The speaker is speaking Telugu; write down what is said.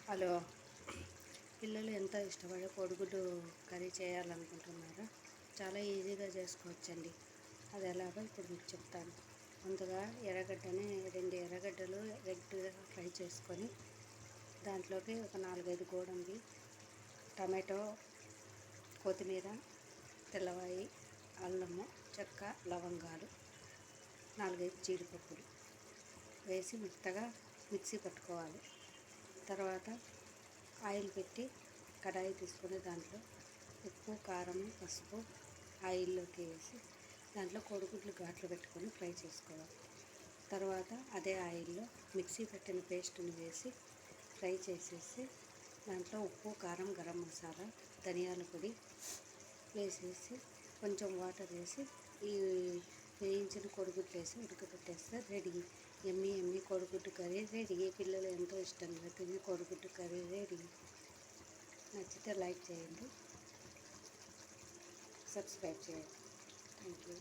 హలో, పిల్లలు ఎంతో ఇష్టపడే కోడిగుడ్డు కర్రీ చేయాలనుకుంటున్నారా? చాలా ఈజీగా చేసుకోవచ్చండి. అది ఎలాగో ఇప్పుడు మీకు చెప్తాను. ముందుగా రెండు ఎర్రగడ్డలు రెడ్గా ఫ్రై చేసుకొని దాంట్లోకి ఒక 4-5 గోడంబి, టమాటో, కొత్తిమీర, తెల్లవాయి, అల్లము, చెక్క, లవంగాలు, 4-5 జీడిపప్పులు వేసి మెత్తగా మిక్సీ పట్టుకోవాలి. తర్వాత ఆయిల్ పెట్టి కడాయి తీసుకొని దాంట్లో ఉప్పు, కారం, పసుపు ఆయిల్లోకి వేసి దాంట్లో కోడిగుడ్లు ఘాట్లు పెట్టుకొని ఫ్రై చేసుకోవాలి. తర్వాత అదే ఆయిల్లో మిక్సీ పెట్టిన పేస్ట్ని వేసి ఫ్రై చేసేసి దాంట్లో ఉప్పు, కారం, గరం మసాలా, ధనియాల పొడి వేసేసి కొంచెం వాటర్ వేసి ఈ వేయించిన కోడిగుడ్లు వేసి ఉడకబెట్టేస్తే రెడీ. ఎమ్మి కోడిగుడ్డు కర్రీ రెడీ. పిల్లలు ఎంతో ఇష్టంగా తినే కోడిగుడ్డు కర్రీ రెడీ. నచ్చితే లైక్ చేయండి, సబ్స్క్రైబ్ చేయండి. Thank you.